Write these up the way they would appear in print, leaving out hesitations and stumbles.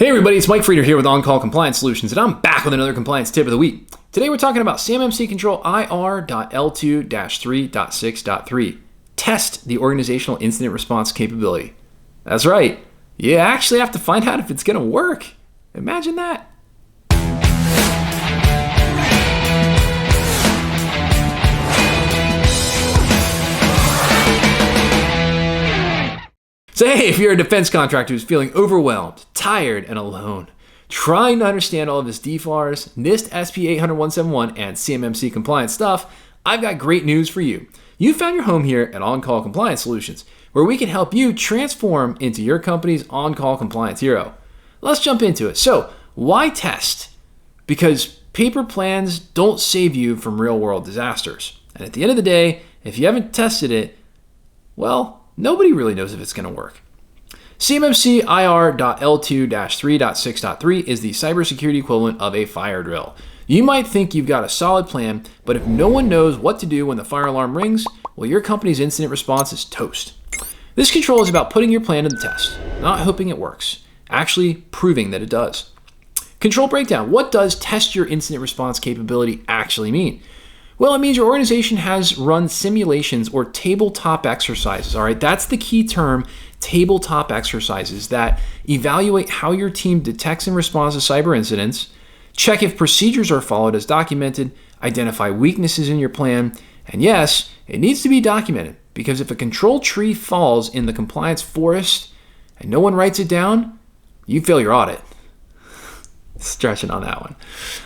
Hey everybody, it's Mike Frieder here with On-Call Compliance Solutions, and I'm back with another compliance tip of the week. Today we're talking about CMMC Control IR.L2-3.6.3. Test the organizational incident response capability. That's right, you actually have to find out if it's going to work. Imagine that. So hey, if you're a defense contractor who's feeling overwhelmed, tired, and alone, trying to understand all of this DFARS, NIST SP 800-171, and CMMC compliance stuff, I've got great news for you. You found your home here at On-Call Compliance Solutions, where we can help you transform into your company's on-call compliance hero. Let's jump into it. So, why test? Because paper plans don't save you from real-world disasters. And at the end of the day, if you haven't tested it, well, nobody really knows if it's going to work. CMMC IR.L2-3.6.3 is the cybersecurity equivalent of a fire drill. You might think you've got a solid plan, but if no one knows what to do when the fire alarm rings, well, your company's incident response is toast. This control is about putting your plan to the test, not hoping it works, actually proving that it does. Control breakdown. What does test your incident response capability actually mean? Well, it means your organization has run simulations or tabletop exercises, all right? That's the key term, tabletop exercises that evaluate how your team detects and responds to cyber incidents, check if procedures are followed as documented, identify weaknesses in your plan, and yes, it needs to be documented because if a control tree falls in the compliance forest and no one writes it down, you fail your audit. Stretching on that one.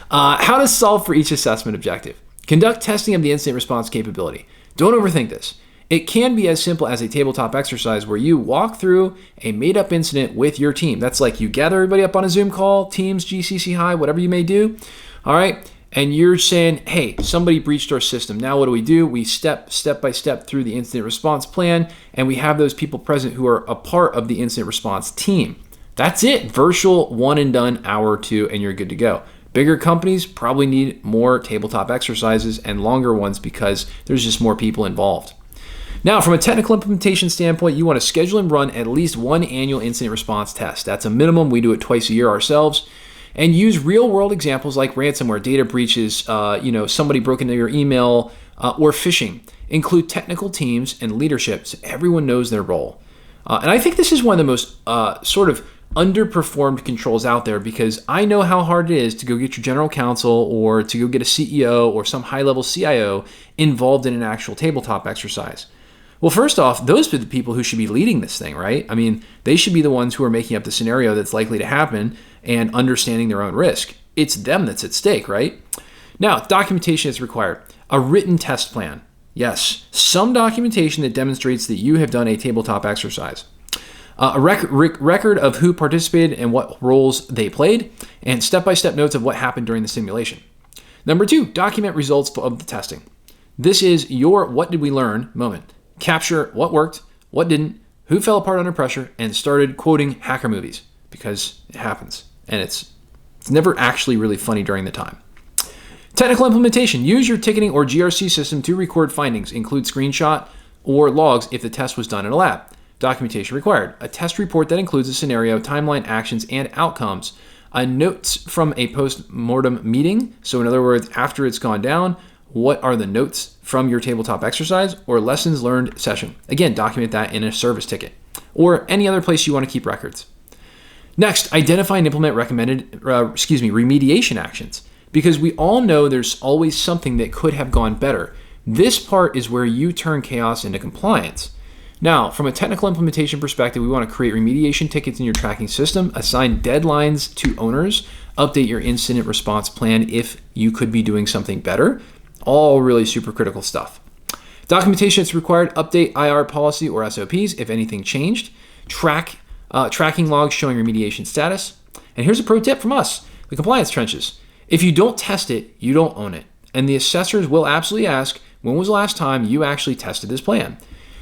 How to solve for each assessment objective. Conduct testing of the incident response capability. Don't overthink this. It can be as simple as a tabletop exercise where you walk through a made-up incident with your team. That's like you gather everybody up on a Zoom call, Teams, GCC High, whatever you may do, all right? And you're saying, hey, somebody breached our system. Now what do? We step by step through the incident response plan, and we have those people present who are a part of the incident response team. That's it. Virtual, one and done, hour or two, and you're good to go. Bigger companies probably need more tabletop exercises and longer ones because there's just more people involved. Now, from a technical implementation standpoint, you want to schedule and run at least one annual incident response test. That's a minimum. We do it twice a year ourselves. And use real-world examples like ransomware, data breaches, somebody broke into your email, or phishing. Include technical teams and leadership so everyone knows their role. And I think this is one of the most underperformed controls out there because I know how hard it is to go get your general counsel or to go get a CEO or some high-level CIO involved in an actual tabletop exercise. Well, first off, those are the people who should be leading this thing, right? I mean, they should be the ones who are making up the scenario that's likely to happen and understanding their own risk. It's them that's at stake, right? Now, documentation is required. A written test plan. Yes, some documentation that demonstrates that you have done a tabletop exercise. A record of who participated and what roles they played, and step-by-step notes of what happened during the simulation. Number 2, document results of the testing. This is your what did we learn moment. Capture what worked, what didn't, who fell apart under pressure, and started quoting hacker movies because it happens, and it's never actually really funny during the time. Technical implementation. Use your ticketing or GRC system to record findings. Include screenshot or logs if the test was done in a lab. Documentation required. A test report that includes a scenario, timeline, actions, and outcomes. Notes from a post-mortem meeting. So in other words, after it's gone down, what are the notes from your tabletop exercise or lessons learned session? Again, document that in a service ticket or any other place you want to keep records. Next, identify and implement remediation actions because we all know there's always something that could have gone better. This part is where you turn chaos into compliance. Now, from a technical implementation perspective, we want to create remediation tickets in your tracking system, assign deadlines to owners, update your incident response plan if you could be doing something better. All really super critical stuff. Documentation that's required, update IR policy or SOPs if anything changed, tracking logs showing remediation status. And here's a pro tip from us, the compliance trenches. If you don't test it, you don't own it. And the assessors will absolutely ask, when was the last time you actually tested this plan?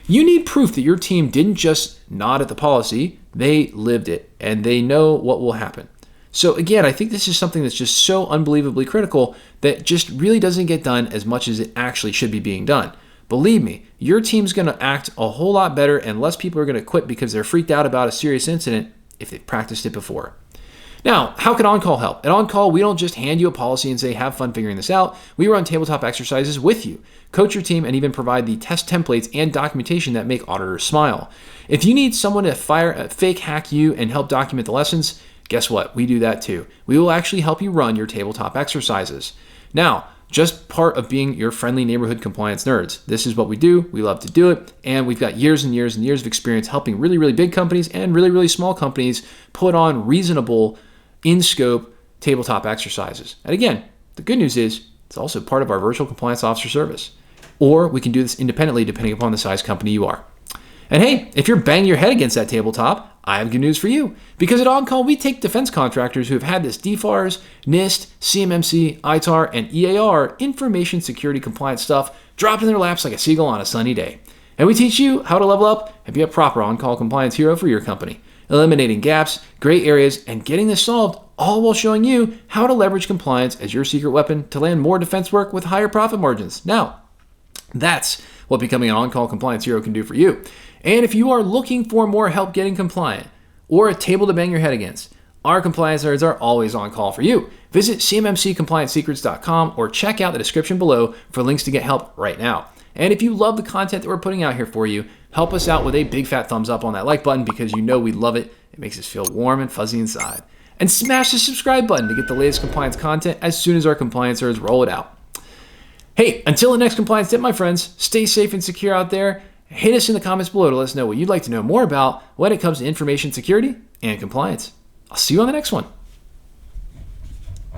You need proof that your team didn't just nod at the policy, they lived it, and they know what will happen. So again, I think this is something that's just so unbelievably critical that just really doesn't get done as much as it actually should be being done. Believe me, your team's going to act a whole lot better and less people are going to quit because they're freaked out about a serious incident if they've practiced it before. Now, how can On-Call help? At On-Call, we don't just hand you a policy and say, have fun figuring this out. We run tabletop exercises with you, coach your team, and even provide the test templates and documentation that make auditors smile. If you need someone to fake hack you and help document the lessons, guess what? We do that too. We will actually help you run your tabletop exercises. Now, just part of being your friendly neighborhood compliance nerds. This is what we do. We love to do it. And we've got years and years and years of experience helping really, really big companies and really, really small companies put on reasonable in-scope tabletop exercises. And again, the good news is it's also part of our virtual compliance officer service. Or we can do this independently depending upon the size company you are. And hey, if you're banging your head against that tabletop, I have good news for you. Because at On-Call, we take defense contractors who have had this DFARS, NIST, CMMC, ITAR, and EAR information security compliance stuff dropped in their laps like a seagull on a sunny day. And we teach you how to level up and be a proper On-Call compliance hero for your company, eliminating gaps, gray areas, and getting this solved, all while showing you how to leverage compliance as your secret weapon to land more defense work with higher profit margins. Now, that's what becoming an On-Call compliance hero can do for you. And if you are looking for more help getting compliant or a table to bang your head against, our compliance nerds are always on call for you. Visit cmmccompliancesecrets.com or check out the description below for links to get help right now. And if you love the content that we're putting out here for you, help us out with a big fat thumbs up on that like button because you know we love it. It makes us feel warm and fuzzy inside. And smash the subscribe button to get the latest compliance content as soon as our compliance nerds roll it out. Hey, until the next compliance tip, my friends, stay safe and secure out there. Hit us in the comments below to let us know what you'd like to know more about when it comes to information security and compliance. I'll see you on the next one.